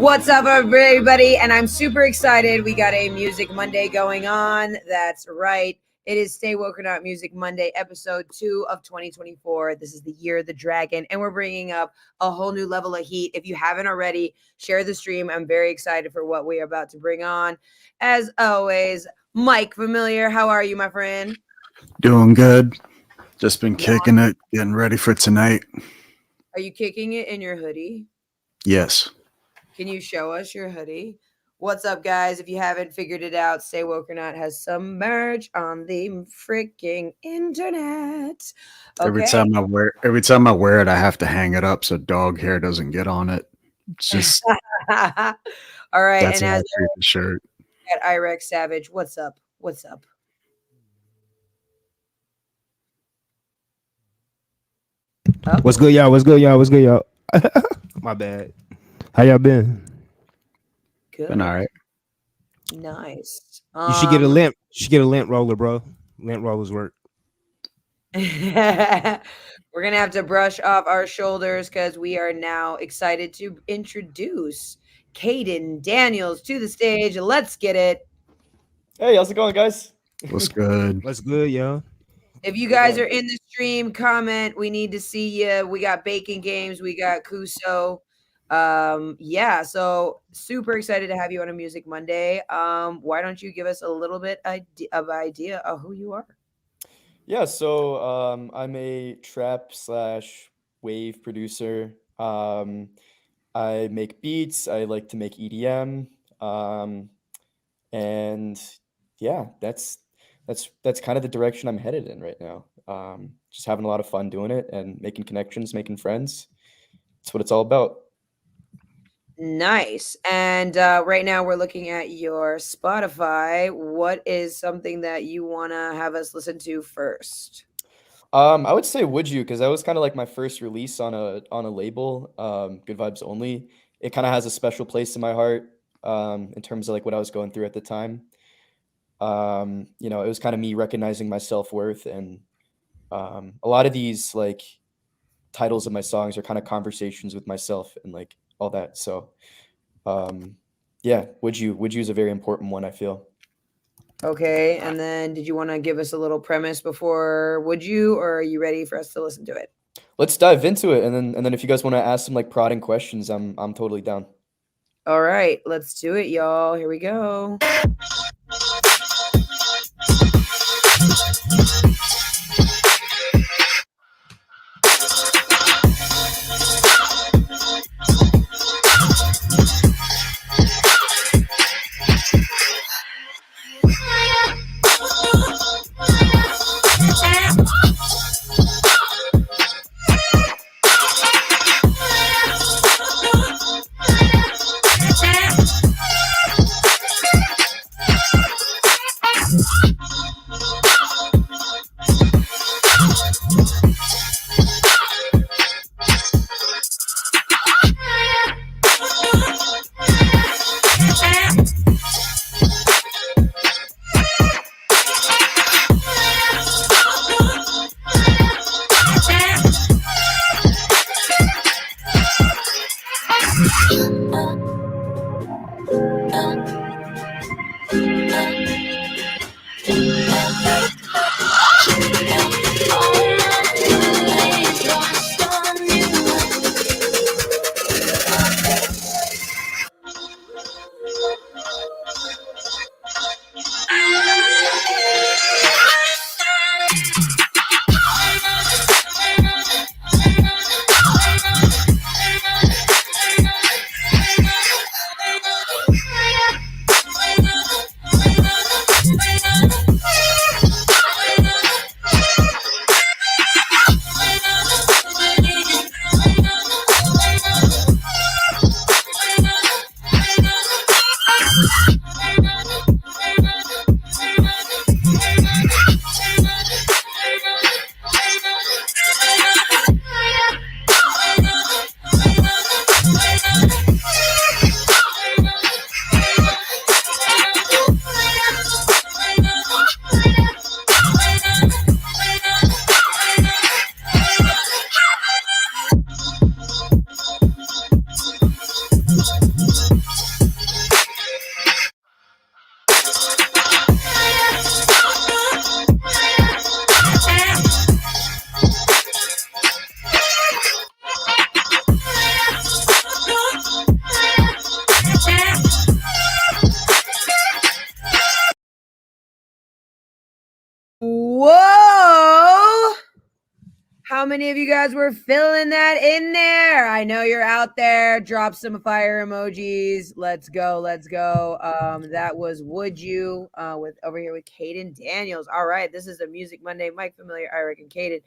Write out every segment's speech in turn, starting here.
What's up, everybody? And I'm super excited. We got a Music Monday going on. That's right. It is Stay Woke or Not Music Monday, episode 2 of 2024. This is the year of the dragon, and we're bringing up a whole new level of heat. If you haven't already, share the stream. I'm very excited for what we are about to bring on. As always, Mike Familiar, how are you, my friend? Doing good. Just been kicking it, getting ready for tonight. Are you kicking it in your hoodie? Yes. Can you show us your hoodie? What's up, guys? If you haven't figured it out, Stay Woke or Not has some merch on the freaking internet. Okay. Every time I wear it, I have to hang it up so dog hair doesn't get on it. It's just all right. that's And how I as treat the shirt. at Irex Savage, what's up? What's up? Oh. What's good, y'all? My bad. How y'all been? Good. Been all right. Nice. You should get a lint. You should get a lint roller, bro. Lint rollers work. We're gonna have to brush off our shoulders because we are now excited to introduce Caden Daniels to the stage. Let's get it. Hey, how's it going, guys? What's good? What's good, yo? If you guys are in the stream, comment. We need to see you. We got Bacon Games. We got Kuso. Yeah, so super excited to have you on a Music Monday. Why don't you give us a little bit of idea of who you are? Yeah, so I'm a trap / wave producer. I make beats. I like to make EDM. And yeah, that's kind of the direction I'm headed in right now. Just having a lot of fun doing it and making connections, making friends. That's what it's all about. Nice. And right now we're looking at your Spotify. What is something that you want to have us listen to first? I would say Would You, because that was kind of like my first release on a label, Good Vibes Only. It kind of has a special place in my heart in terms of like what I was going through at the time. It was kind of me recognizing my self-worth, and a lot of these like titles of my songs are kind of conversations with myself and like all that. So yeah, Would You is a very important one, I feel. Okay, and then did you want to give us a little premise before Would You, or are you ready for us to listen to it? Let's dive into it, and then if you guys want to ask some like prodding questions, I'm totally down. All right, let's do it, y'all. Here we go. How many of you guys were filling that in there? I know you're out there. Drop some fire emojis. Let's go. Let's go. That was Would You with over here with Caden Daniels. All right. This is a Music Monday. Mike familiar, I reckon Caden.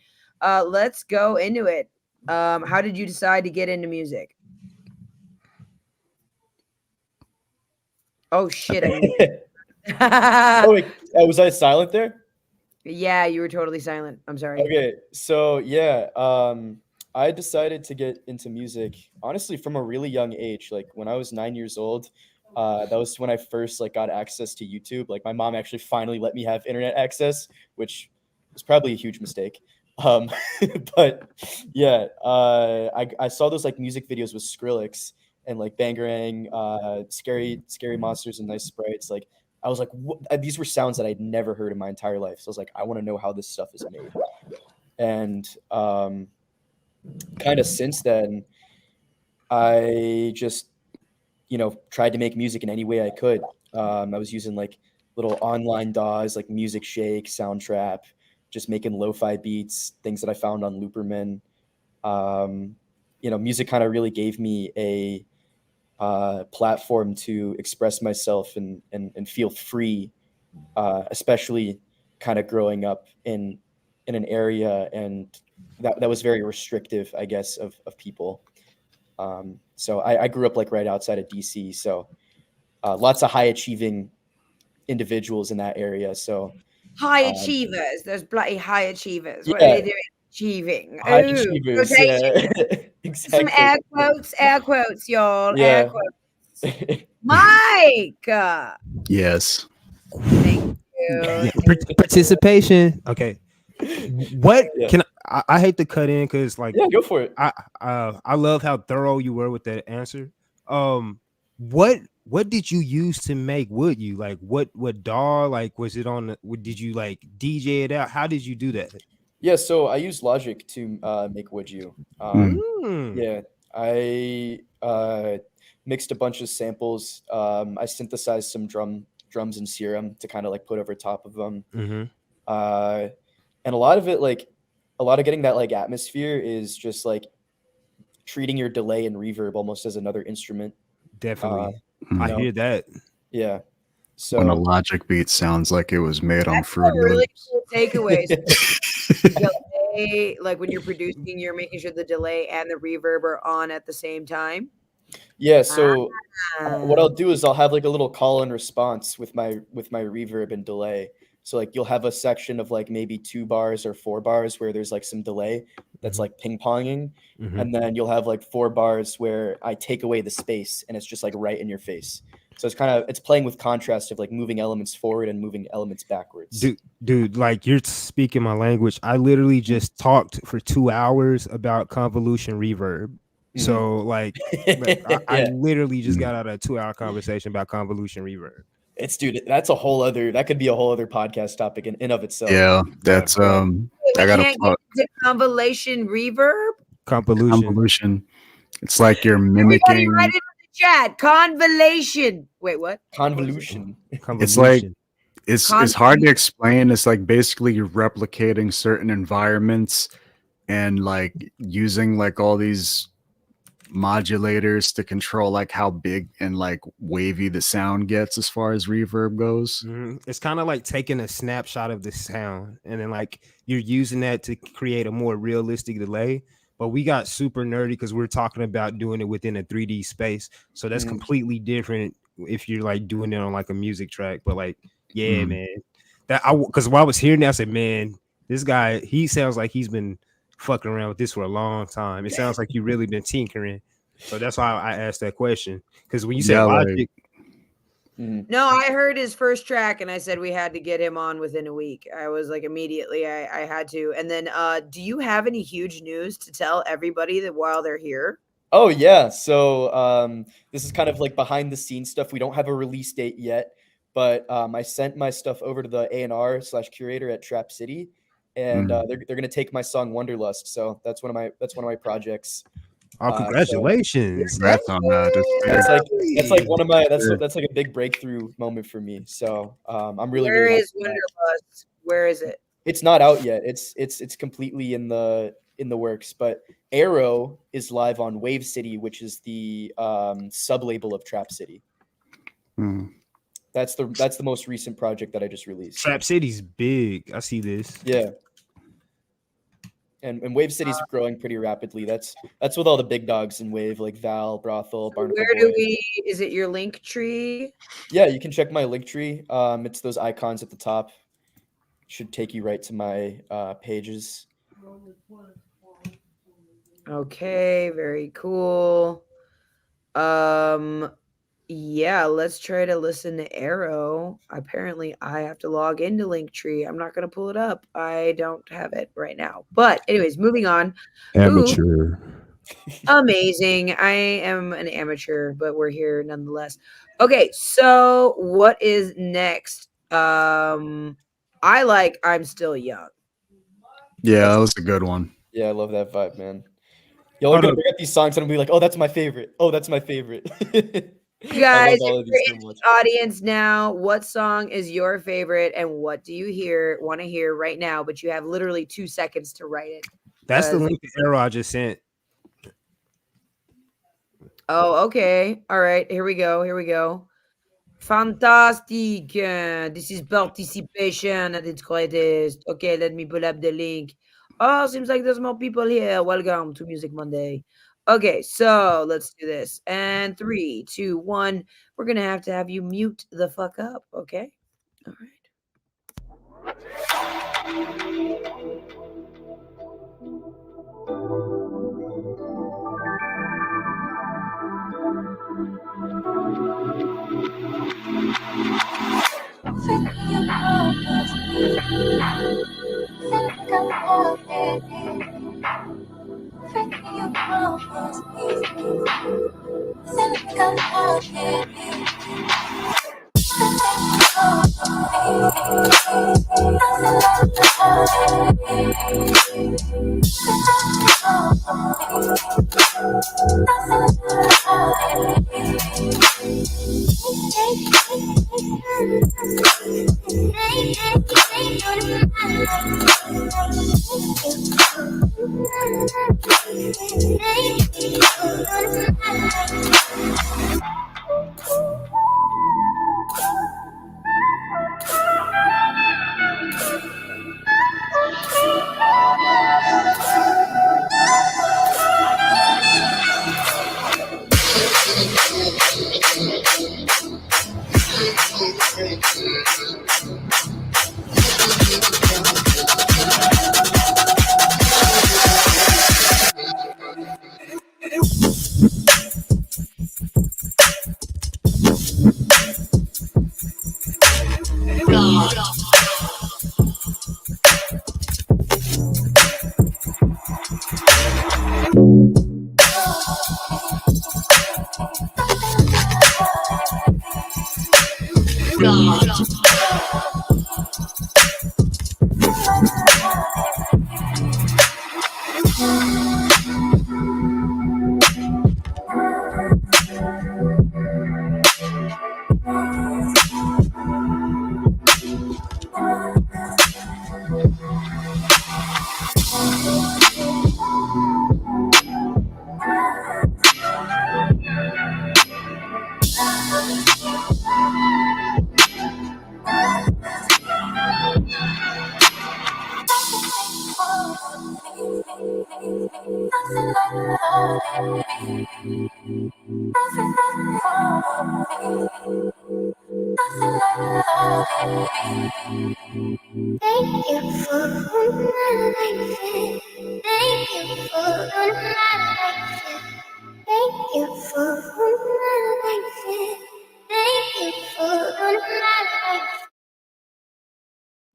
Let's go into it. How did you decide to get into music? Oh shit. Oh, wait, was I silent there? Yeah, you were totally silent. I'm sorry. Okay, so yeah, I decided to get into music honestly from a really young age. Like when I was 9 years old, that was when I first like got access to YouTube. Like my mom actually finally let me have internet access, which was probably a huge mistake. But yeah, I saw those like music videos with Skrillex and like Bangarang, scary monsters and nice sprites. Like I was like, these were sounds that I'd never heard in my entire life. So I was like, I want to know how this stuff is made. And kind of since then, I just, tried to make music in any way I could. I was using like little online DAWs like Music Shake, Soundtrap, just making lo-fi beats, things that I found on Looperman. Music kind of really gave me a platform to express myself and feel free, especially kind of growing up in an area and that was very restrictive, I guess, of people. So I grew up like right outside of DC, so lots of high achieving individuals in that area. So high achievers, those bloody high achievers. What yeah. are they doing? Achieving. High Ooh, achievers, quotation. yeah. Exactly. Some air quotes, y'all. Yeah. Air quotes. Mike. Yes. Thank you. Yeah, participation. Okay. What can I hate to cut in because like go for it. I love how thorough you were with that answer. What did you use to make Would You? Like what DAW? Like was it on the, did you like DJ it out? How did you do that? Yeah, so I use Logic to make Would You. Yeah, I mixed a bunch of samples. I synthesized some drums in Serum to kind of like put over top of them. And a lot of it, like a lot of getting that like atmosphere is just like treating your delay and reverb almost as another instrument. Definitely. I hear that. Yeah. So when a Logic beat sounds like it was made on Fruity really Loops. cool takeaways. Delay, like when you're producing, you're making sure the delay and the reverb are on at the same time. Yeah, so what I'll do is I'll have like a little call and response with my reverb and delay. So like you'll have a section of like maybe 2 bars or 4 bars where there's like some delay that's like ping-ponging. And then you'll have like 4 bars where I take away the space and it's just like right in your face. So it's playing with contrast of like moving elements forward and moving elements backwards. Dude, like you're speaking my language. I literally just talked for 2 hours about convolution reverb. So like I literally just got out of a 2-hour conversation about convolution reverb. That could be a whole other podcast topic in of itself. Yeah, that's I got a plug. Convolution reverb. Convolution. It's like you're Everybody mimicking. write it in the chat. Convolution. Wait, what? Convolution. It's like it's hard to explain. It's like basically you're replicating certain environments and like using like all these modulators to control like how big and like wavy the sound gets as far as reverb goes. It's kind of like taking a snapshot of the sound and then like you're using that to create a more realistic delay. But we got super nerdy because we're talking about doing it within a 3D space. So that's completely different if you're like doing it on like a music track. But like, yeah, man, because while I was hearing that, I said, man, this guy, he sounds like he's been fucking around with this for a long time. It sounds like you really been tinkering. So that's why I asked that question. Because when you say Logic, no, I heard his first track and I said we had to get him on within a week. I was like immediately I had to. And then do you have any huge news to tell everybody that while they're here? Oh yeah. So this is kind of like behind the scenes stuff. We don't have a release date yet, but I sent my stuff over to the A&R/curator at Trap City. And they're gonna take my song Wonderlust. So that's one of my projects. Oh, congratulations! Congrats on that. That's like one of my that's like a big breakthrough moment for me. So I'm really Where really is Wonderlust? Where is it? It's not out yet. It's completely in the in the works, but Arrow is live on Wave City, which is the sub-label of Trap City. That's the most recent project that I just released. Trap City's big. I see this. Yeah. And Wave City's growing pretty rapidly. That's with all the big dogs in Wave, like Val, Brothel, Barnacle Boy. Is it your link tree? Yeah, you can check my link tree. It's those icons at the top. Should take you right to my pages. Okay, very cool. Yeah, let's try to listen to Arrow. Apparently, I have to log into Linktree. I'm not going to pull it up. I don't have it right now. But anyways, moving on. Amateur. Amazing. I am an amateur, but we're here nonetheless. Okay, so what is next? I like I'm Still Young. Yeah, that was a good one. Yeah, I love that vibe, man. Y'all are gonna bring up these songs and I'll be like, oh, that's my favorite. Oh, that's my favorite. You guys, audience now, what song is your favorite and what do you want to hear right now? But you have literally 2 seconds to write it. That's the link to Arrow I just sent. Oh, okay. All right. Here we go. Fantastic. This is participation at its greatest. Okay, let me pull up the link. Oh, seems like there's more people here. Welcome to Music Monday. Okay, so let's do this. And 3, 2, 1. We're going to have you mute the fuck up, okay? All right.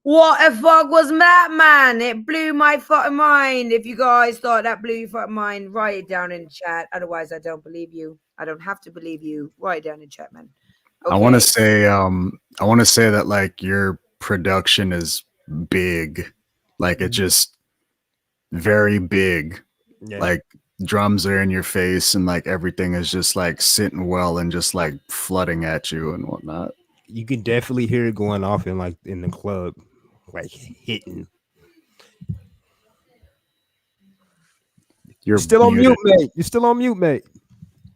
What the fuck was that, man? It blew my fucking mind. If you guys thought that blew your fucking mind, write it down in chat. Otherwise, I don't believe you. I don't have to believe you. Write it down in chat, man. Okay. I want to say that like your production is big. Like it's just very big. Yeah. Like drums are in your face and like everything is just like sitting well and just like flooding at you and whatnot. You can definitely hear it going off in like in the club, like hitting. You're still on muted. mute, mate. You're still on mute, mate.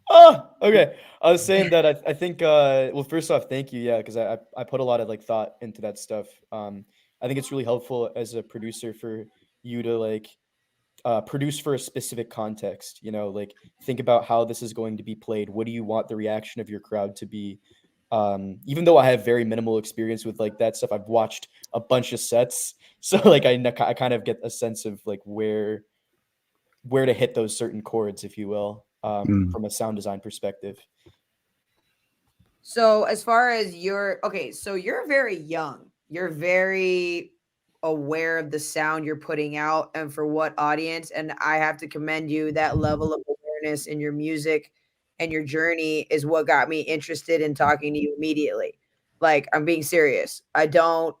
Oh, okay. I was saying that I think well, first off, thank you. Yeah, because I put a lot of like thought into that stuff. I think it's really helpful as a producer for you to like produce for a specific context. You know, like think about how this is going to be played. What do you want the reaction of your crowd to be? Even though I have very minimal experience with like that stuff, I've watched a bunch of sets, so like I kind of get a sense of like where to hit those certain chords, if you will, from a sound design perspective. So as far as so you're very young. You're very aware of the sound you're putting out and for what audience. And I have to commend you. That level of awareness in your music and your journey is what got me interested in talking to you immediately. Like, I'm being serious. I don't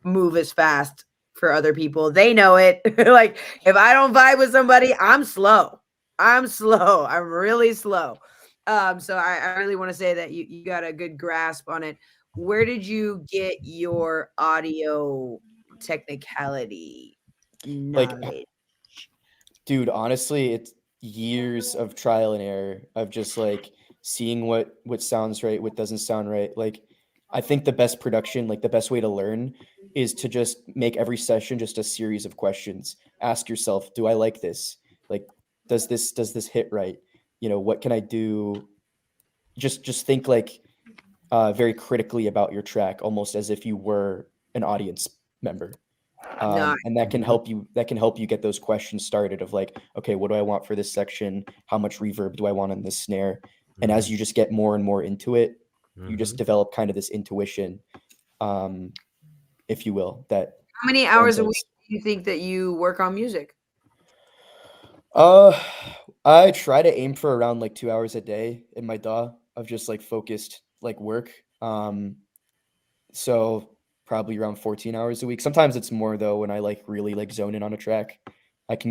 move as fast for other people. They know it. Like, if I don't vibe with somebody, I'm slow. I'm really slow. So I really want to say that you got a good grasp on it. Where did you get your audio technicality Like, knowledge? dude, honestly, it's years of trial and error of just like seeing what sounds right, what doesn't sound right. Like, I think the best production, like the best way to learn is to just make every session just a series of questions. Ask yourself, do I like this? Like, does this hit right? You know, what can I do? Just think like very critically about your track, almost as if you were an audience member. Nice. And that can help you get those questions started of like, okay, what do I want for this section? How much reverb do I want on this snare? And as you just get more and more into it, you just develop kind of this intuition, if you will. That How many hours a week do you think that you work on music? I try to aim for around like 2 hours a day in my DAW of just like focused like work. So probably around 14 hours a week. Sometimes it's more though when I like really like zone in on a track. I can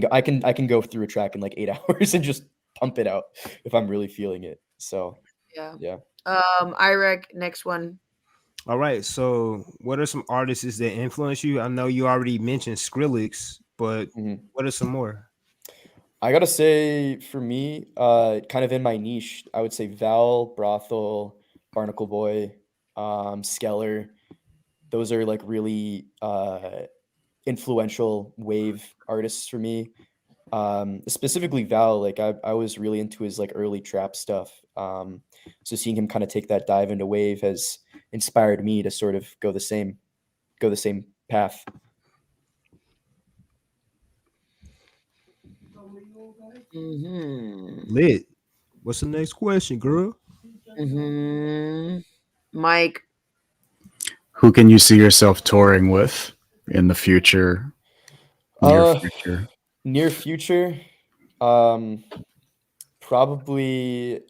go through a track in like 8 hours and just pump it out if I'm really feeling it. So yeah. Irek, next one. All right. So, what are some artists that influence you? I know you already mentioned Skrillex, but what are some more? I gotta say, for me, kind of in my niche, I would say Val, Brothel, Barnacle Boy, Skeller. Those are like really influential wave artists for me. Specifically Val, like I was really into his like early trap stuff. So seeing him kind of take that dive into wave has inspired me to sort of go the same path. Lit. What's the next question, girl? Mike. Who can you see yourself touring with in the future? Near future. Near future. Probably.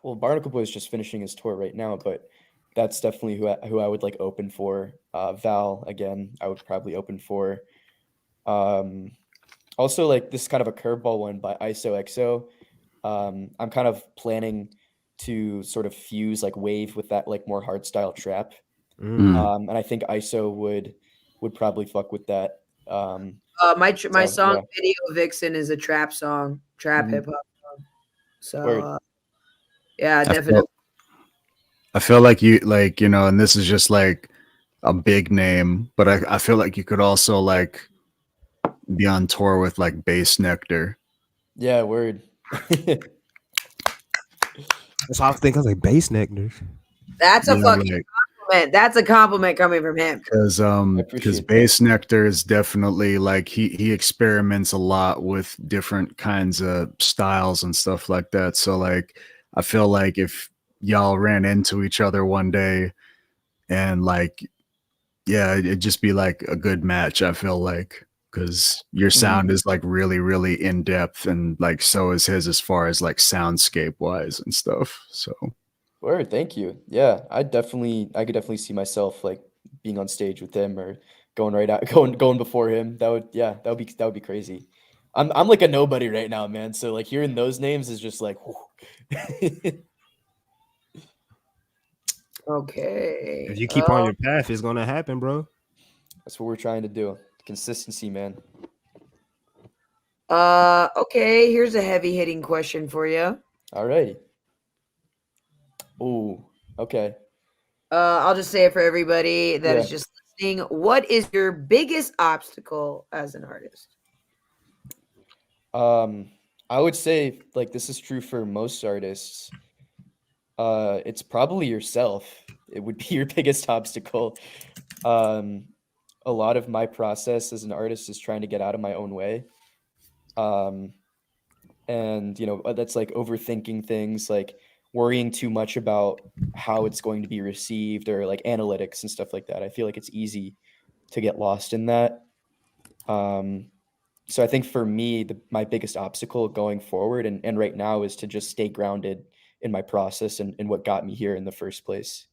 Well, Barnacle Boy is just finishing his tour right now, but that's definitely who I would like open for. Val again, I would probably open for. Also, like this is kind of a curveball one by ISO. I'm kind of planning to sort of fuse like wave with that like more hard style trap. And I think ISO would probably fuck with that. My song Video Vixen is a trap song, trap hip hop song. So yeah, definitely. I feel like you know, and this is just like a big name, but I feel like you could also like be on tour with like Bass Nectar. Yeah, word. That's how I think. I was like, Bass Nectar. That's a fucking compliment. That's a compliment coming from him. Because Bass Nectar is definitely like he experiments a lot with different kinds of styles and stuff like that. So like I feel like if y'all ran into each other one day and like it'd just be like a good match, I feel like, because your sound is like really, really in depth, and like so is his as far as like soundscape wise and stuff. So word, thank you. Yeah, I could definitely see myself like being on stage with him or going before him. That would be crazy. I'm like a nobody right now, man. So like hearing those names is just like okay. If you keep on your path, it's gonna happen, bro. That's what we're trying to do. Consistency, man. Okay, here's a heavy hitting question for you. All right. Ooh, okay. I'll just say it for everybody that is Yeah. just listening. What is your biggest obstacle as an artist? I would say like this is true for most artists. It's probably yourself. It would be your biggest obstacle. A lot of my process as an artist is trying to get out of my own way. And you know, that's like overthinking things, like worrying too much about how it's going to be received or like analytics and stuff like that. I feel like it's easy to get lost in that. So I think for me, my biggest obstacle going forward and right now is to just stay grounded in my process and what got me here in the first place.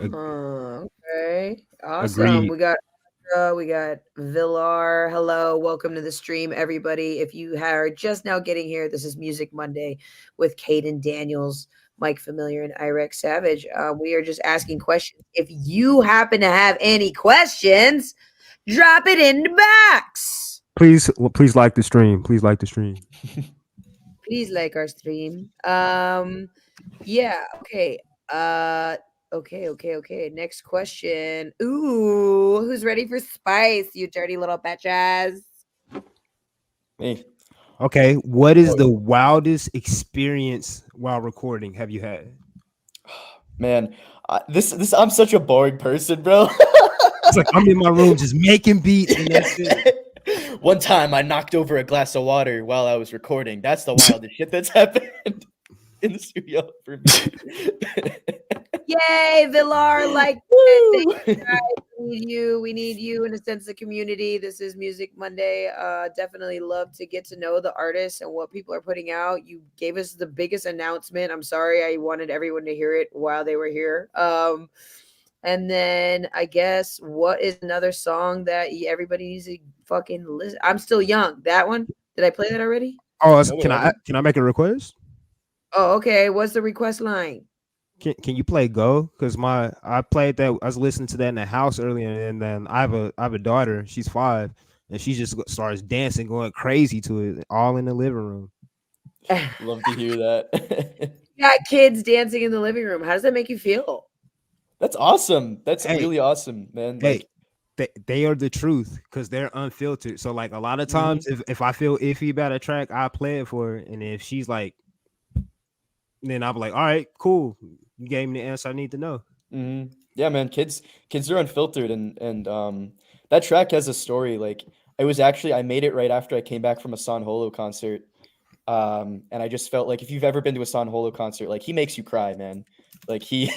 Okay, awesome. Agreed. We got Villar. Hello, welcome to the stream, everybody. If you are just now getting here, this is Music Monday with Caden Daniels, Mike Familiar, and Irek Savage. We are just asking questions. If you happen to have any questions, drop it in the box. Please like the stream. Please like the stream. Please like our stream. Yeah. Okay. Okay. Next question. Ooh, who's ready for spice? You dirty little bitches. Me. Okay, what is the wildest experience while recording have you had? Man, this I'm such a boring person, bro. It's like I'm in my room just making beats and that's it. One time I knocked over a glass of water while I was recording. That's the wildest shit that's happened in the studio for me. Yay, Villar! Like, thank you guys. We need you in a sense of community. This is Music Monday. Definitely love to get to know the artists and what people are putting out. You gave us the biggest announcement. I'm sorry, I wanted everyone to hear it while they were here. And then I guess what is another song that everybody needs to fucking listen? I'm Still Young. That one? Did I play that already? Oh, can I make a request? Oh, okay. What's the request line? Can you play Go? Because I played that. I was listening to that in the house earlier, and then I have a daughter. She's 5, and she just starts dancing, going crazy to it, all in the living room. Love to hear that. You got kids dancing in the living room. How does that make you feel? That's awesome. That's really awesome, man. Like, they are the truth because they're unfiltered. So like a lot of times, if I feel iffy about a track, I play it for her, and if she's like, then I'll be like, all right, cool. You gave me the answer I need to know. Yeah, man. Kids are unfiltered, and that track has a story. Like, it was actually I made it right after I came back from a San Holo concert, and I just felt like if you've ever been to a San Holo concert, like he makes you cry, man. Like he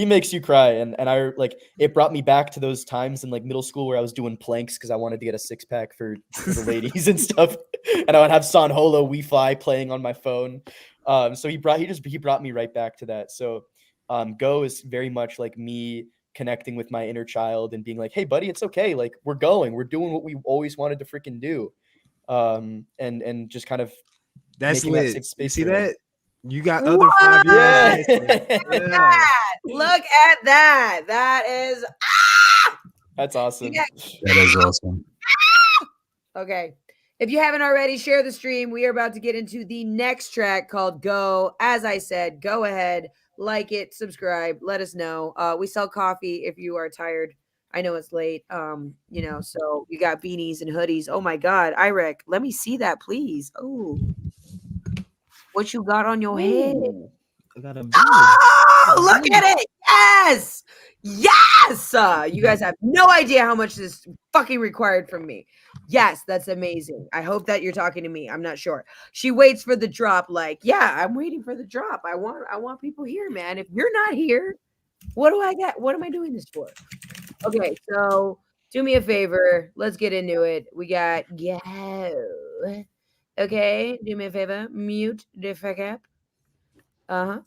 makes you cry, and I like it brought me back to those times in like middle school where I was doing planks because I wanted to get a 6-pack for the ladies and stuff, and I would have San Holo We Fly playing on my phone. So he brought me right back to that. So Go is very much like me connecting with my inner child and being like, hey buddy, it's okay, like we're doing what we always wanted to freaking do, and just kind of that's making lit. that safe space. You see that? You got What? other 5-year-olds. Yeah. Look at that. That is That's awesome. Yeah. That is awesome. Okay. If you haven't already, share the stream. We are about to get into the next track called Go. As I said, go ahead, like it, subscribe, let us know. We sell coffee if you are tired. I know it's late. So you got beanies and hoodies. Oh my God, Irek, let me see that, please. Oh, what you got on your head? I got a Oh, look at it. Yes. You guys have no idea how much this fucking required from me. Yes, that's amazing. I hope that you're talking to me. I'm not sure. She waits for the drop. Like, yeah, I'm waiting for the drop. I want people here, man. If you're not here, what do I get? What am I doing this for? Okay, so do me a favor. Let's get into it. We got Go. Okay, do me a favor. Mute the fuck up. Uh-huh.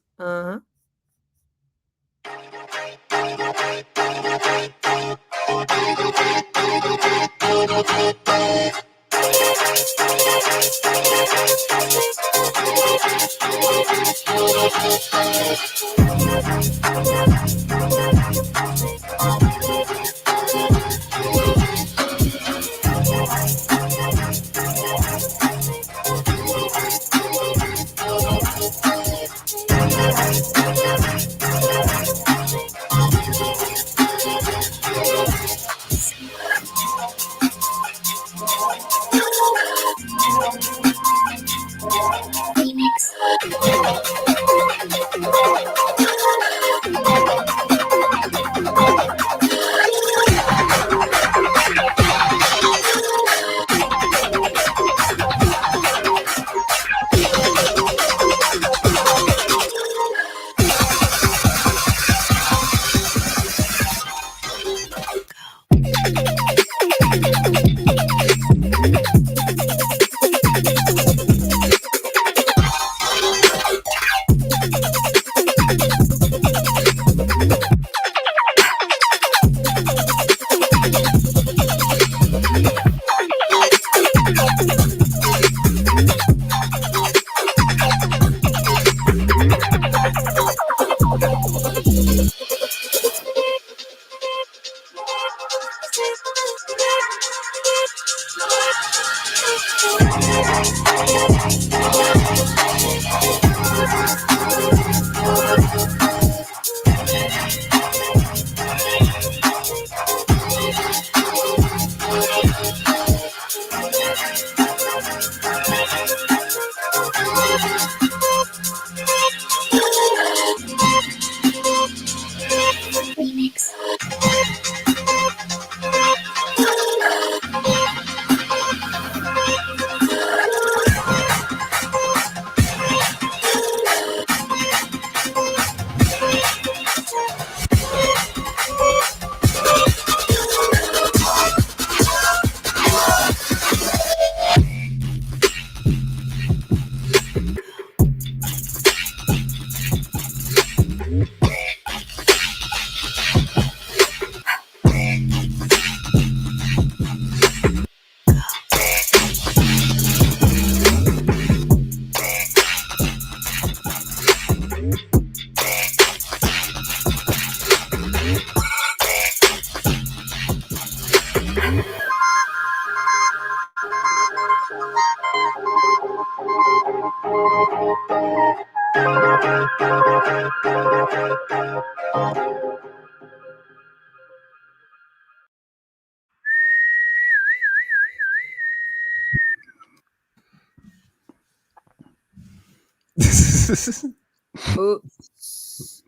Oops.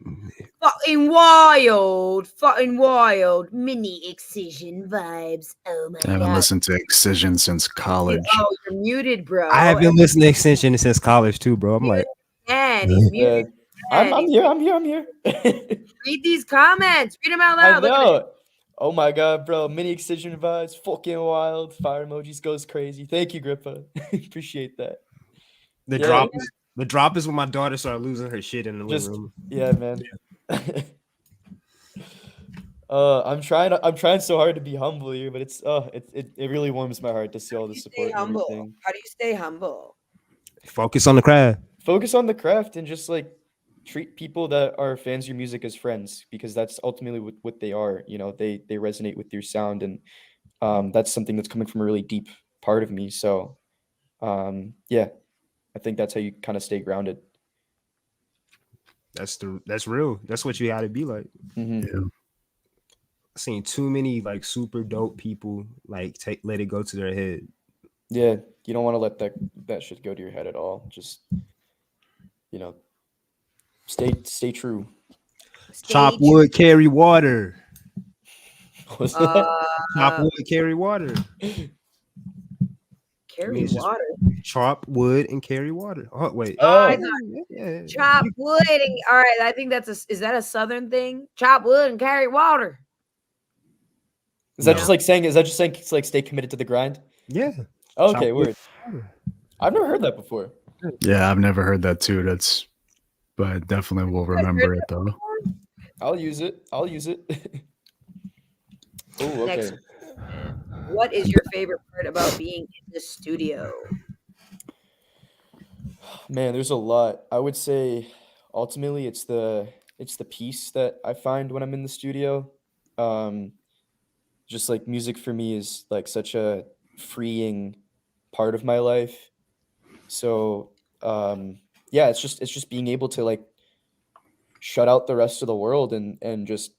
Fucking wild. Mini excision vibes. Oh my I haven't god. listened to Excision since college. Oh, you're muted, bro. I have been listening to Extension since college too, bro. I'm like, And he's muted. I'm here. Read these comments. Read them out I loud. Look at it. know. Oh my god, bro. Mini excision vibes, fucking wild. Fire emojis goes crazy. Thank you, Grippa. Appreciate that. the drop is when my daughter started losing her shit in the living room. Yeah, man. I'm trying so hard to be humble here, but it really warms my heart to see all the support and everything. How do you stay humble? Focus on the craft. Focus on the craft and just like treat people that are fans of your music as friends, because that's ultimately what they are. You know, they resonate with your sound, and that's something that's coming from a really deep part of me. So yeah, I think that's how you kind of stay grounded. That's real. That's what you got to be like. Mm-hmm. Yeah. I've seen too many like super dope people like let it go to their head. Yeah, you don't want to let that shit go to your head at all. Just, you know, stay true. Chop wood, carry water. What's that? Chop wood, carry water. Carry water. Chop wood and carry water. Oh wait. I thought chop wood and all right. I think is that a southern thing? Chop wood and carry water. Is that just like saying? Is that just saying it's like stay committed to the grind? Yeah. Okay, weird. I've never heard that before. Yeah, I've never heard that too. But I definitely will remember it though. I'll use it. Oh, okay. Next. What is your favorite part about being in the studio? Man, there's a lot. I would say ultimately it's the peace that I find when I'm in the studio. Just like music for me is like such a freeing part of my life. So yeah, it's just being able to like shut out the rest of the world and just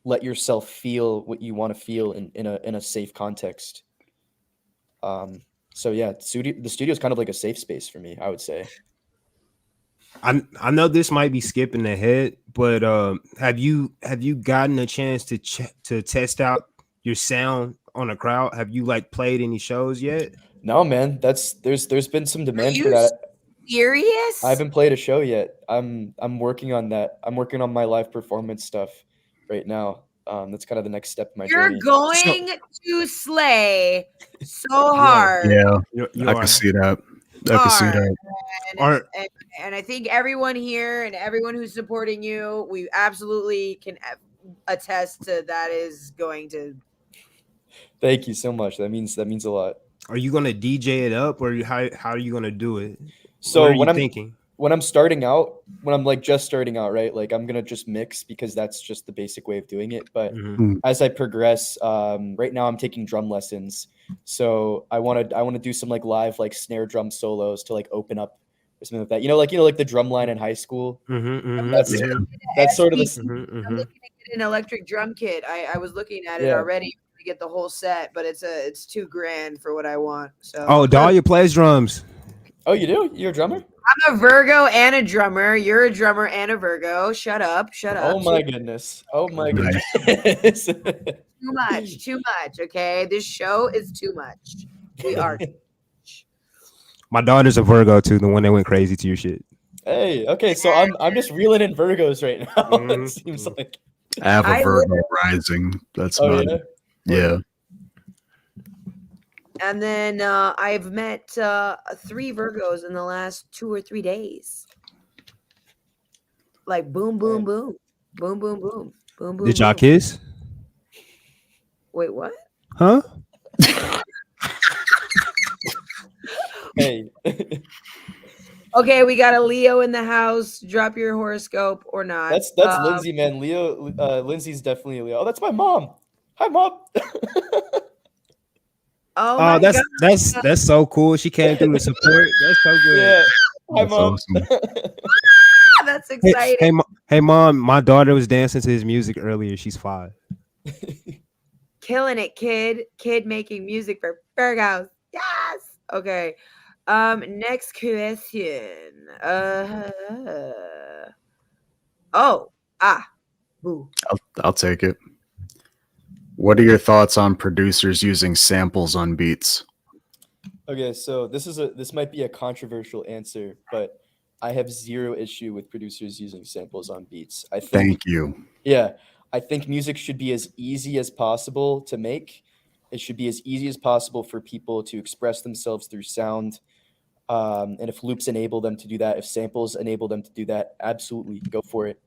let yourself feel what you want to feel in a safe context. So yeah, the studio is kind of like a safe space for me, I would say. I know this might be skipping ahead, but have you gotten a chance to test out your sound on a crowd? Have you like played any shows yet? No, man, there's been some Are demand for you that. serious? I haven't played a show yet. I'm working on that. I'm working on my live performance stuff right now. That's kind of the next step in my You're journey. going to slay so Yeah. hard. Yeah, You I are. can see that. I can see Hard. that. And I think everyone here and everyone who's supporting you, we absolutely can attest to that is going to. Thank you so much. That means a lot. Are you gonna DJ it up, or how are you gonna do it? So what are you thinking? When I'm starting out, when I'm like just starting out, right? Like I'm gonna just mix because that's just the basic way of doing it. But as I progress, right now I'm taking drum lessons. So I want to do some like live like snare drum solos to like open up or something like that. Like the drum line in high school. That's sort of the. I'm looking to get an electric drum kit. I was looking at it already to get the whole set, but it's $2,000 for what I want. So Dahlia plays drums. Oh, you do? You're a drummer? I'm a Virgo and a drummer. You're a drummer and a Virgo. Shut up. Oh my goodness. Oh my goodness. Too much. Okay, this show is too much. We are. My daughter's a Virgo too, the one that went crazy to your shit. Hey, okay, so I'm just reeling in Virgos right now. It seems like I have a Virgo rising. That's not. Yeah. And then I've met 3 Virgos in the last 2 or 3 days. Like boom, boom, boom, boom, boom, boom, boom, boom. Did y'all kiss? Wait, what? Huh? Hey. Okay, we got a Leo in the house. Drop your horoscope or not. That's Lindsay, man. Lindsay's definitely a Leo. Oh, that's my mom. Hi, mom. Oh, that's so cool. She came through to support. That's so good. Yeah. Hi, That's mom. awesome. That's exciting. Hey, mom. My daughter was dancing to his music earlier. She's 5. Killing it, kid. Kid making music for Virgos. Yes. Okay. Next question. Boo. I'll take it. What are your thoughts on producers using samples on beats? Okay, so this might be a controversial answer, but I have 0 issue with producers using samples on beats. I think. Thank you. Yeah, I think music should be as easy as possible to make. It should be as easy as possible for people to express themselves through sound. And if loops enable them to do that, if samples enable them to do that, absolutely go for it.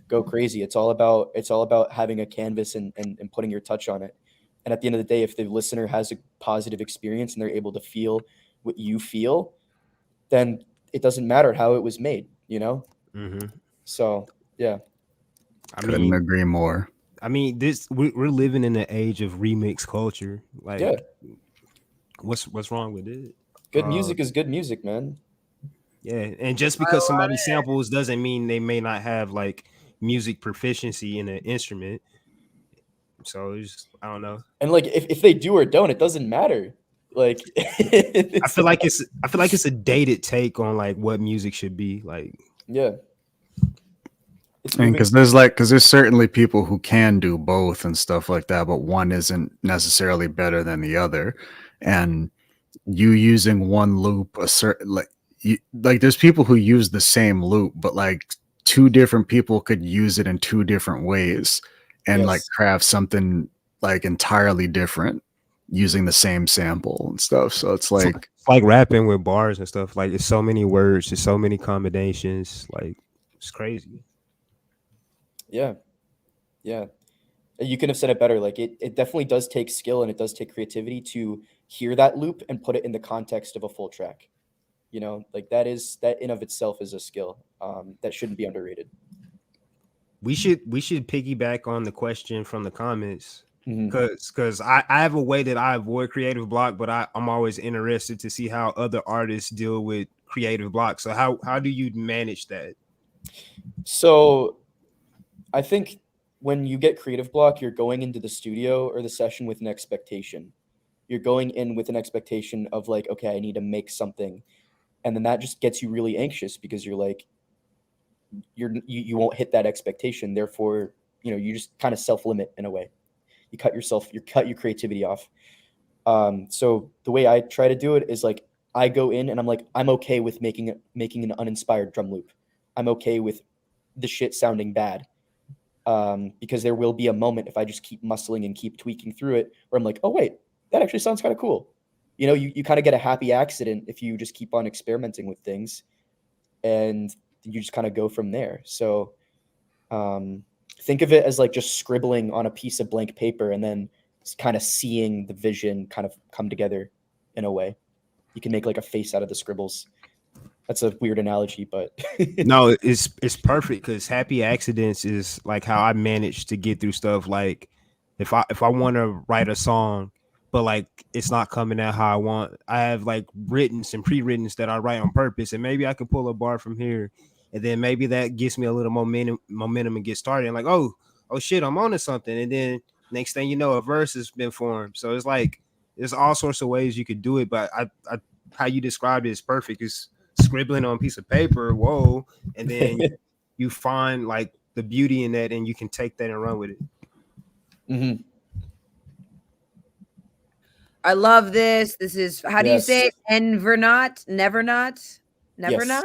Go crazy. It's all about having a canvas and putting your touch on it. And at the end of the day, if the listener has a positive experience and they're able to feel what you feel, then it doesn't matter how it was made, So yeah, Couldn't agree more. I mean, we're living in an age of remix culture. Like, what's wrong with it? Good music is good music, man. Yeah, and just because somebody samples doesn't mean they may not have like music proficiency in an instrument. So I don't know. And like if they do or don't, it doesn't matter. Like I feel like it's a dated take on like what music should be like. Yeah. And because there's certainly people who can do both and stuff like that, but one isn't necessarily better than the other. And you using one loop, there's people who use the same loop, but like 2 different people could use it in 2 different ways and like craft something like entirely different using the same sample and stuff. So it's like rapping with bars and stuff. Like there's so many words, there's so many combinations. Like it's crazy. Yeah. You could have said it better. Like it definitely does take skill and it does take creativity to hear that loop and put it in the context of a full track. Like that in of itself is a skill that shouldn't be underrated. We should piggyback on the question from the comments because I have a way that I avoid creative block, but I'm always interested to see how other artists deal with creative block. So how do you manage that? So I think when you get creative block, you're going into the studio or the session with an expectation. You're going in with an expectation of like, okay, I need to make something. And then that just gets you really anxious because you're like, you won't hit that expectation. Therefore, you just kind of self-limit in a way. You cut your creativity off. So the way I try to do it is like, I go in and I'm like, I'm okay with making an uninspired drum loop. I'm okay with the shit sounding bad. Because there will be a moment if I just keep muscling and keep tweaking through it where I'm like, oh wait, that actually sounds kind of cool. You kind of get a happy accident if you just keep on experimenting with things, and you just kind of go from there. So think of it as like just scribbling on a piece of blank paper and then kind of seeing the vision kind of come together in a way. You can make like a face out of the scribbles. That's a weird analogy, but no, it's perfect because happy accidents is like how I manage to get through stuff. Like if I want to write a song, but like it's not coming out how I want, I have like written some pre-writtens that I write on purpose, and maybe I can pull a bar from here, and then maybe that gives me a little momentum and get started. And like, oh shit, I'm on to something, and then next thing you know, a verse has been formed. So it's like there's all sorts of ways you could do it, but I how you described it is perfect. It's scribbling on a piece of paper, whoa, and then you find like the beauty in that, and you can take that and run with it. Mm-hmm. I love this. This is, how do you say it? Yes. Never not. Yes.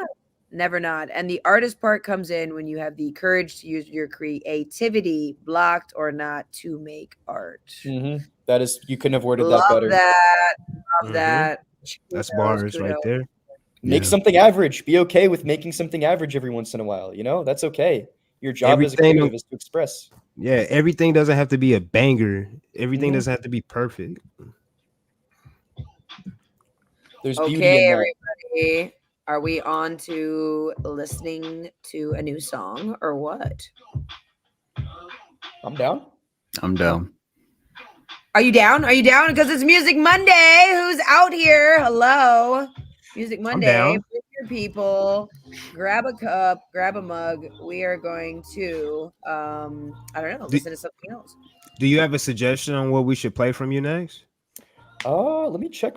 Never not. And the artist part comes in when you have the courage to use your creativity, blocked or not, to make art. Mm-hmm. That is, you couldn't have worded Love that better. Love that. That's bars right there. Make something average. Be okay with making something average every once in a while. That's okay. Your job as a creative is to express. Yeah, everything doesn't have to be a banger. Everything doesn't have to be perfect. There's beauty in that. Everybody, are we on to listening to a new song or what? I'm down. Are you down? Because it's Music Monday. Who's out here? Hello. Music Monday. Bring your people. Grab a cup, grab a mug. We are going to I don't know, listen to something else. Do you have a suggestion on what we should play from you next? Let me check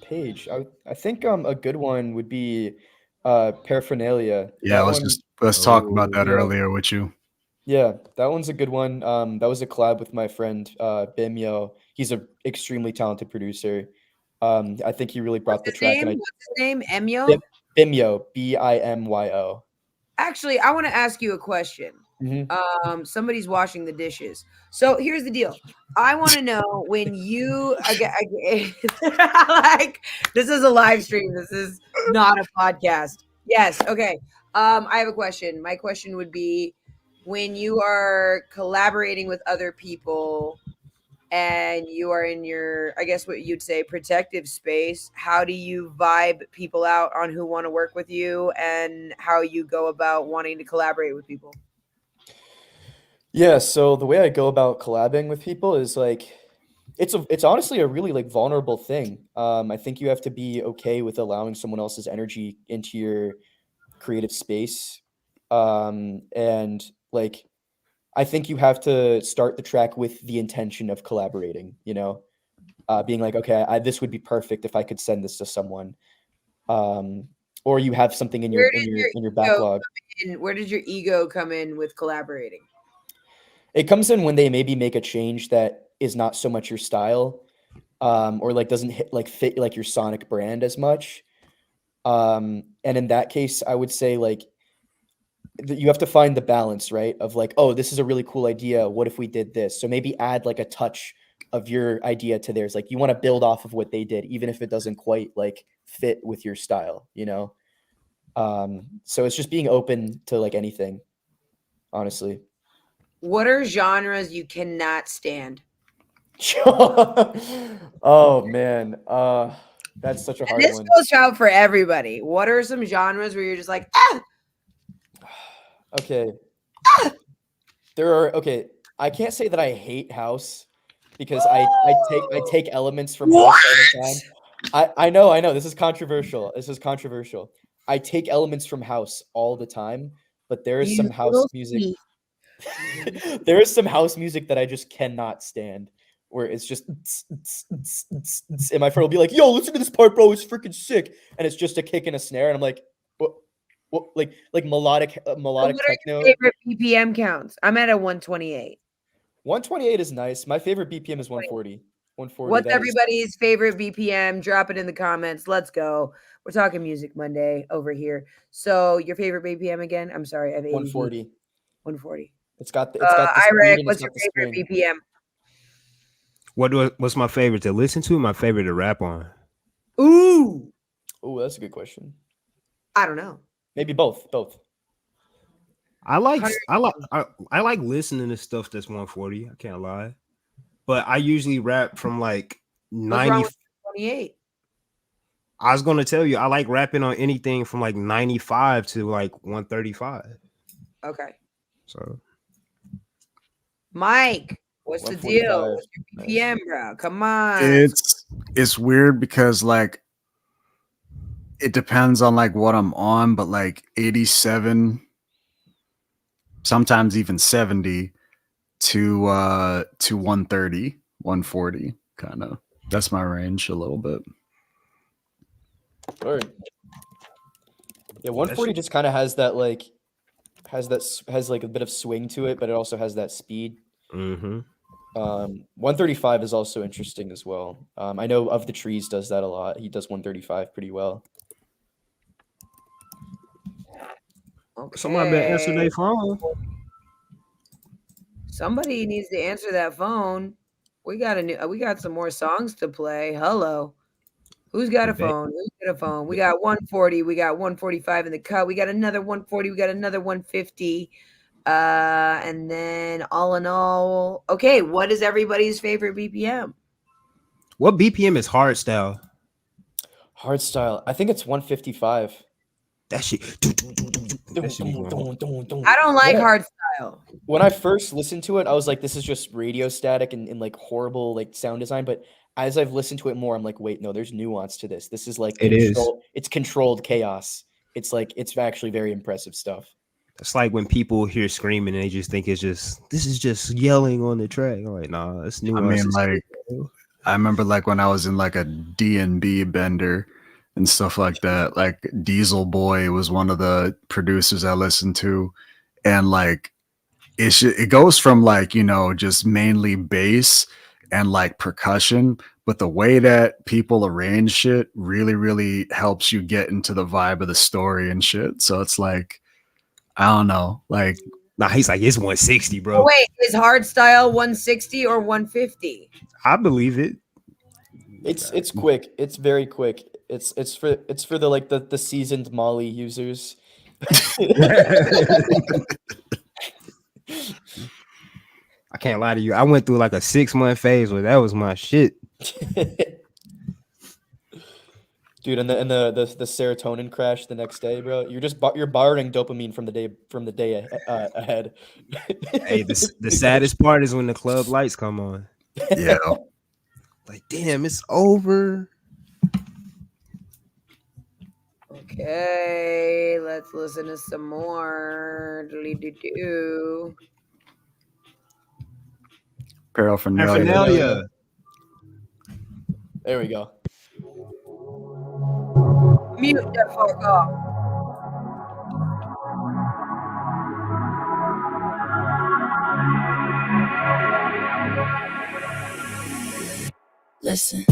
page. I think a good one would be Paraphernalia. Yeah, let's talk about that earlier with you. Yeah, that one's a good one. That was a collab with my friend Bimyo. He's an extremely talented producer. I think he really brought the track. What's his name? Emyo? Bimyo, Bimyo. Actually, I want to ask you a question. Mm-hmm. Somebody's washing the dishes. So here's the deal. I want to know when you like, this is a live stream. This is not a podcast. Yes. Okay. I have a question. My question would be, when you are collaborating with other people and you are in your, I guess what you'd say, protective space, how do you vibe people out on who want to work with you and how you go about wanting to collaborate with people? Yeah, so the way I go about collabing with people is like, it's honestly a really like vulnerable thing. I think you have to be okay with allowing someone else's energy into your creative space. And like, I think you have to start the track with the intention of collaborating, being like, okay, this would be perfect if I could send this to someone. Or you have something in your backlog. Where did your ego come in with collaborating? It comes in when they maybe make a change that is not so much your style, or like doesn't fit like your sonic brand as much. And in that case, I would say like you have to find the balance, right? Of like, oh, this is a really cool idea. What if we did this? So maybe add like a touch of your idea to theirs. Like you want to build off of what they did, even if it doesn't quite like fit with your style, So it's just being open to like anything, honestly. What are genres you cannot stand? Oh man, that's such a hard one. This goes out for everybody. What are some genres where you're just like, ah? Okay. I can't say that I hate house because I take elements from house all the time. I know. This is controversial. I take elements from house all the time, but there is You some house little music. sneak. There is some house music that I just cannot stand, where it's just and my friend will be like, "Yo, listen to this part, bro. It's freaking sick," and it's just a kick and a snare, and I'm like, "What? Like melodic So melodic what are techno." your favorite BPM counts? I'm at a 128. 128 is nice. My favorite BPM is 140. 140. What's That is everybody's favorite BPM? Drop it in the comments. Let's go. We're talking Music Monday over here. So your favorite BPM again? I'm sorry, I have ADD. 140. 140. It's got the speed Irek, and what's it's your got the favorite spring. BPM? What's my favorite to listen to? My favorite to rap on. Ooh, Oh, that's a good question. I don't know. Maybe both. I like listening to stuff that's 140. I can't lie, but I usually rap from like What's 90. wrong with 28? I was gonna tell you I like rapping on anything from like 95 to like 135. Okay. So Mike, what's the deal? 145. What's your BPM, bro? Come on. It's weird because like it depends on like what I'm on, but like 87, sometimes even 70 to 130, 140 kind of. That's my range a little bit. Word. Yeah, 140 just kind of has that like has like a bit of swing to it, but it also has that speed. 135 is also interesting as well. I know Of the Trees does that a lot. He does 135 pretty well. Okay. somebody better answer their phone. Somebody needs to answer that phone. We got some more songs to play. Hello. Who's got a phone? Who's got a phone? We got 140. We got 145 in the cut. We got another 140. We got another 150. And then all in all, okay, what is everybody's favorite BPM? What BPM is hard style? Hardstyle, I think it's 155. That shit. That should be going. I don't like hard style. When I first listened to it, I was like, this is just radio static and like horrible like sound design. But as I've listened to it more, I'm like, wait, no, there's nuance to this. This is like it's controlled chaos. It's like it's actually very impressive stuff. It's like when people hear screaming and they just think this is just yelling on the track. I'm like, nah, it's nuance. I mean, like I remember like when I was in like a D&B bender and stuff like that, like Diesel Boy was one of the producers I listened to, and like it goes from like, you know, just mainly bass and like percussion, but the way that people arrange shit really, really helps you get into the vibe of the story and shit. So it's like, I don't know, like, nah, he's like, it's 160, bro. Oh, wait, is hard style 160 or 150? I believe it. It's quick. It's very quick. It's for the like the seasoned Molly users. I can't lie to you. I went through like a 6-month phase where that was my shit. Dude, and the serotonin crash the next day, bro. You're borrowing dopamine from the day ahead. Hey, the saddest part is when the club lights come on. yeah. Like, damn, it's over. Okay, let's listen to some more. Paraphernalia. There we go. Mute the fuck up. Listen.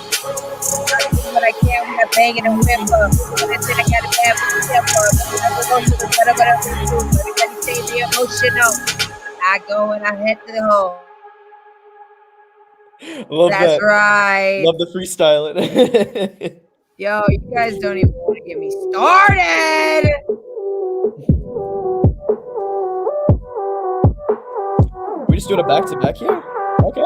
But I can't when I'm banging and whip up. But I said I got a bad step up. I go to the better, but everybody say the emotional. I go and I hit the hole. Love That's that. right. Love the freestyle. Yo, you guys don't even want to get me started. We just doing a back to back here? Okay.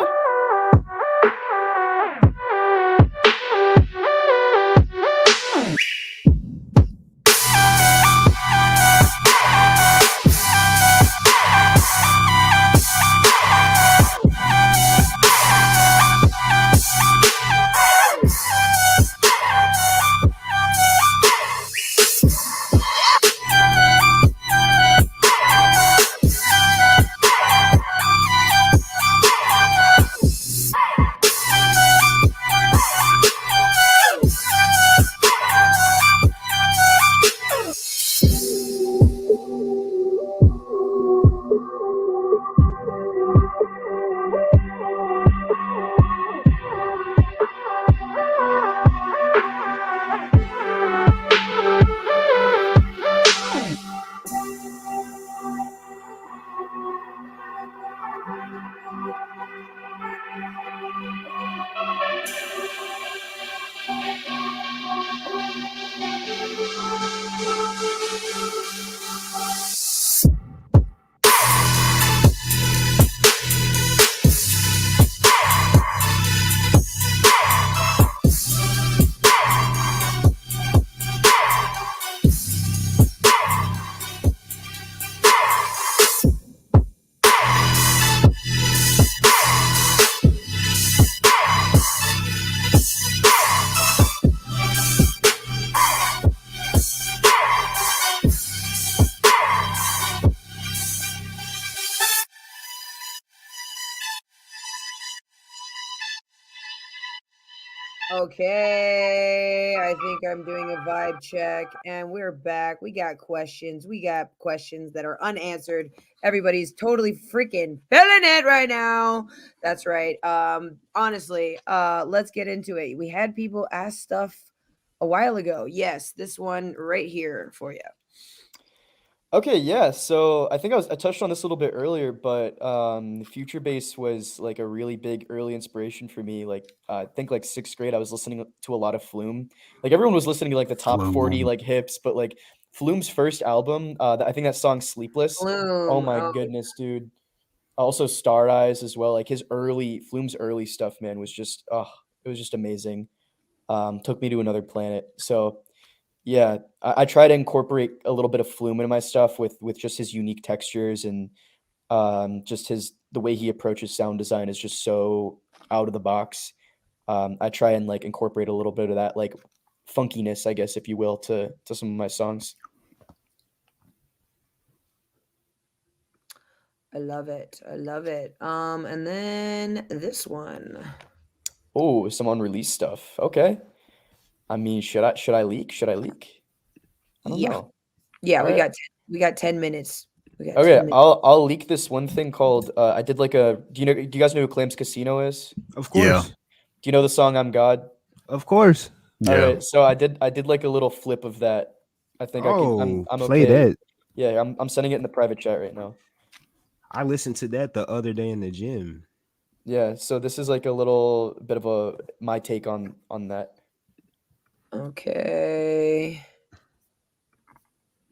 Okay, I think I'm doing a vibe check and we're back. We got questions. We got questions that are unanswered. Everybody's totally freaking feeling it right now. That's right. Honestly, let's get into it. We had people ask stuff a while ago. Yes, this one right here for you. Okay, yeah. So I think I touched on this a little bit earlier, but Future Bass was like a really big early inspiration for me. Like I think like sixth grade, I was listening to a lot of Flume. Like everyone was listening to like the top 40 like hips, but like Flume's first album, I think that song "Sleepless." Oh Bloom. my Oh, goodness, dude. Also Star Eyes as well. Like his early Flume's early stuff, man, was just it was just amazing. Took me to another planet. So yeah, I try to incorporate a little bit of Flume into my stuff with just his unique textures and just the way he approaches sound design is just so out of the box. I try and like incorporate a little bit of that like funkiness, I guess, if you will, to some of my songs. I love it. I love it. And then this one. Oh, some unreleased stuff. Okay. I mean, should I leak? Should I leak? I don't Yeah. know. Yeah, All we right. got 10 minutes. We got Okay, 10 minutes. I'll leak this one thing called I did like a do you guys know who Clams Casino is? Of Yeah. course. Do you know the song I'm God? Of course. Yeah. All right, so I did like a little flip of that. I think I could I'm Play okay. that. Yeah, I'm sending it in the private chat right now. I listened to that the other day in the gym. Yeah, so this is like a little bit of my take on that. Okay.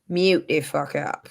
Mute the fuck up.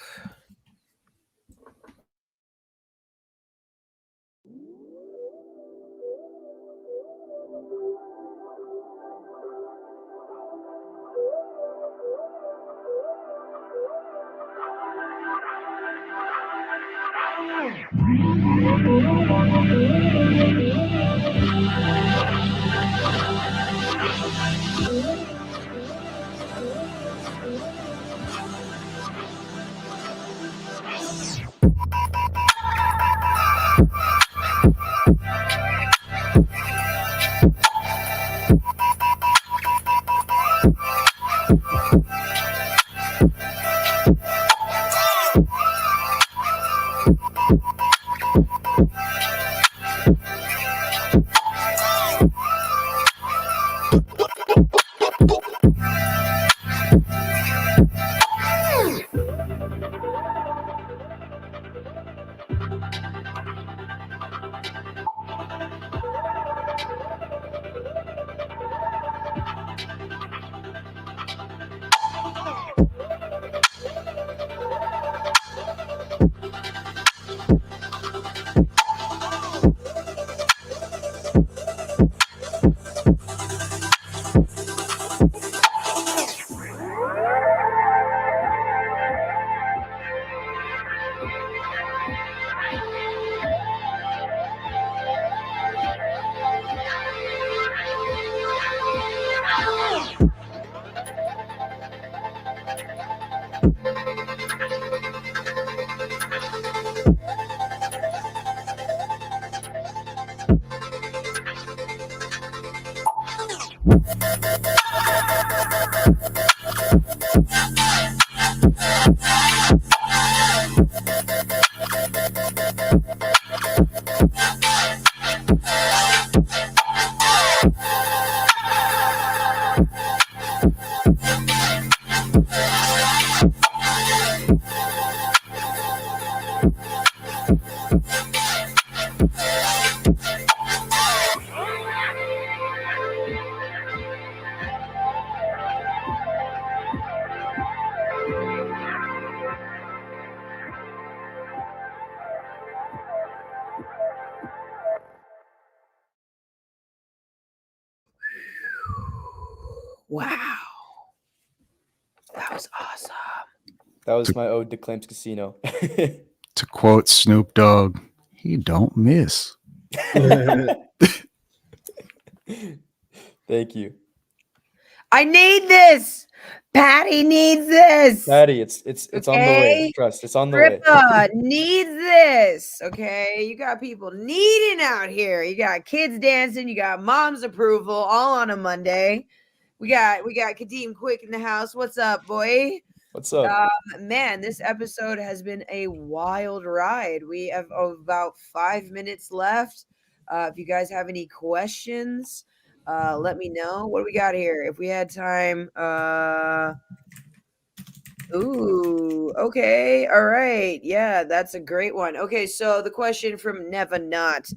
Wow. That was awesome. That was my ode to Clams Casino. To quote Snoop Dogg, he don't miss. Thank you. I need this. Patty needs this. Patty, it's on the way. Okay? Trust, it's on the way. Rippa needs this. Okay. You got people needing out here. You got kids dancing. You got mom's approval all on a Monday. We got Kadeem Quick in the house. What's up, boy? What's up? Man, this episode has been a wild ride. We have about 5 minutes left. If you guys have any questions, let me know. What do we got here? If we had time, ooh, okay, all right, yeah, that's a great one. Okay, so the question from Neva Not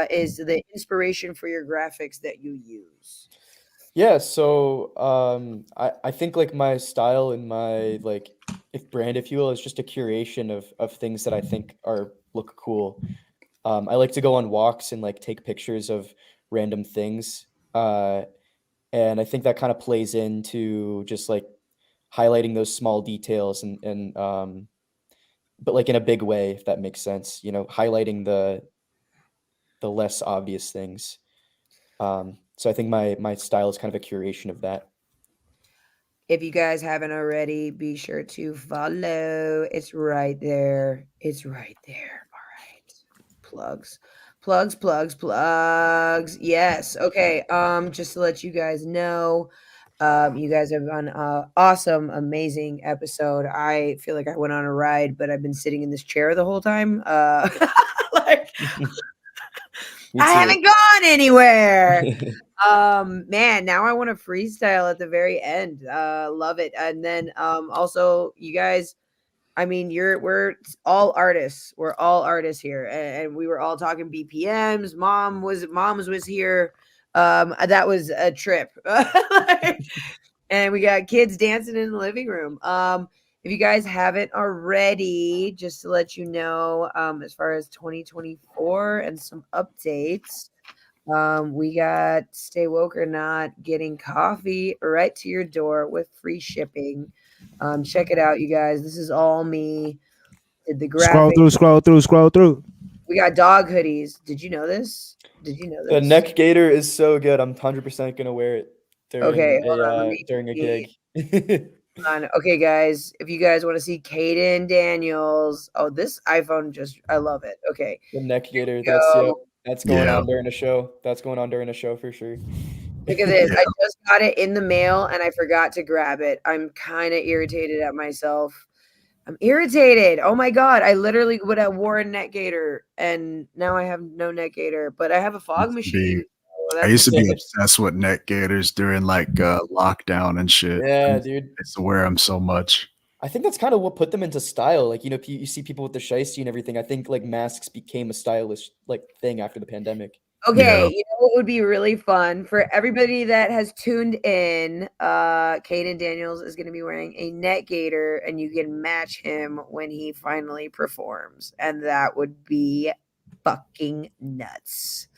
is the inspiration for your graphics that you use. Yeah, so I think like my style and my like brand, if you will, is just a curation of things that I think look cool. I like to go on walks and like take pictures of random things. And I think that kind of plays into just like highlighting those small details and but like in a big way, if that makes sense, highlighting the less obvious things. So I think my style is kind of a curation of that. If you guys haven't already, be sure to follow. It's right there. It's right there. All right. Plugs. Yes. Okay. Just to let you guys know, You guys have done an awesome, amazing episode. I feel like I went on a ride, but I've been sitting in this chair the whole time. Like Me I too. haven't gone anywhere. Man, now I want to freestyle at the very end. Love it. And then also you guys, I mean, we're all artists. We're all artists here, and we were all talking BPMs. Mom's was here. That was a trip. And we got kids dancing in the living room. If you guys haven't already, just to let you know, as far as 2024 and some updates, we got Stay Woke or Not getting coffee right to your door with free shipping. Check it out, you guys. This is all me. Did the graphic. Scroll through. We got dog hoodies. Did you know this? The neck gaiter is so good. I'm 100% gonna wear it during Okay, hold on, let me during a see. gig. Okay, guys, if you guys want to see Caden Daniels, this iPhone I love it. Okay, The neck gaiter. go. That's going on during a show. That's going on during a show for sure. Look at this. I just got it in the mail and I forgot to grab it. I'm kind of irritated at myself. I'm irritated. Oh my God. I literally would have worn a neck gaiter and now I have no neck gaiter, but I have a fog machine. I used to be obsessed with neck gaiters during like lockdown and shit. Yeah, I dude. used to wear them so much. I think that's kind of what put them into style. Like, you know, you see people with the shiesty and everything. I think like masks became a stylish like thing after the pandemic. Okay, Yeah. you know what would be really fun for everybody that has tuned in? Caden Daniels is going to be wearing a neck gaiter, and you can match him when he finally performs, and that would be fucking nuts.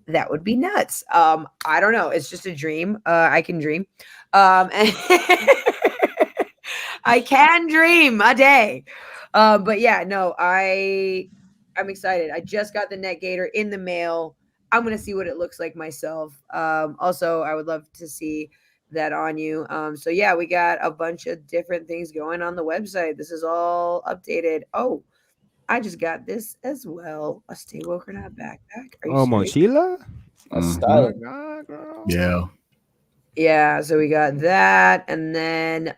That would be nuts. I don't know. It's just a dream. I can dream. And I can dream a day. But yeah, no, I'm excited. I just got the neck gaiter in the mail. I'm gonna see what it looks like myself. Also, I would love to see that on you. So yeah, we got a bunch of different things going on the website. This is all updated. Oh, I just got this as well. A Stay Woke or Not backpack. Are you serious? Mochila? That's Mhm. style. God, girl. Yeah. Yeah, so we got that. And then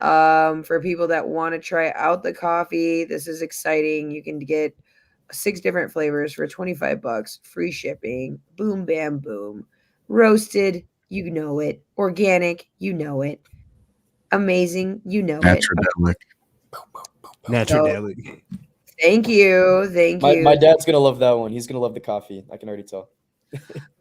for people that want to try out the coffee, this is exciting. You can get 6 different flavors for $25, free shipping. Boom, bam, boom. Roasted, you know it. Organic, you know it. Amazing, you know it. Naturally. Thank you. Thank you. My dad's gonna love that one. He's gonna love the coffee. I can already tell.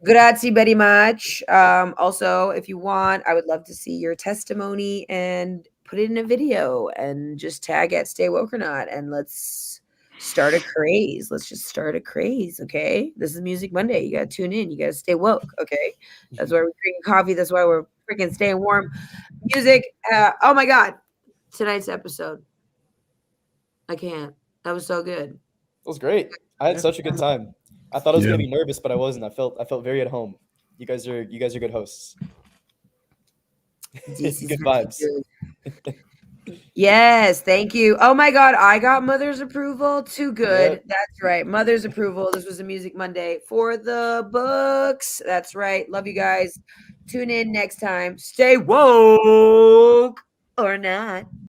Grazie very much. Also, if you want, I would love to see your testimony and put it in a video and just tag at Stay Woke or Not, and let's start a craze. Let's just start a craze, okay? This is Music Monday. You gotta tune in. You gotta stay woke, okay? That's why we're drinking coffee. That's why we're freaking staying warm. Music. Oh my God, tonight's episode. I can't. That was so good. It was great. I had such a good time. I thought I was gonna be nervous, but I wasn't. I felt very at home. You guys are good hosts. Good vibes. Yes, thank you. Oh my God, I got mother's approval. Too good. Yep. That's right. Mother's approval. This was a Music Monday for the books. That's right. Love you guys. Tune in next time. Stay woke or not.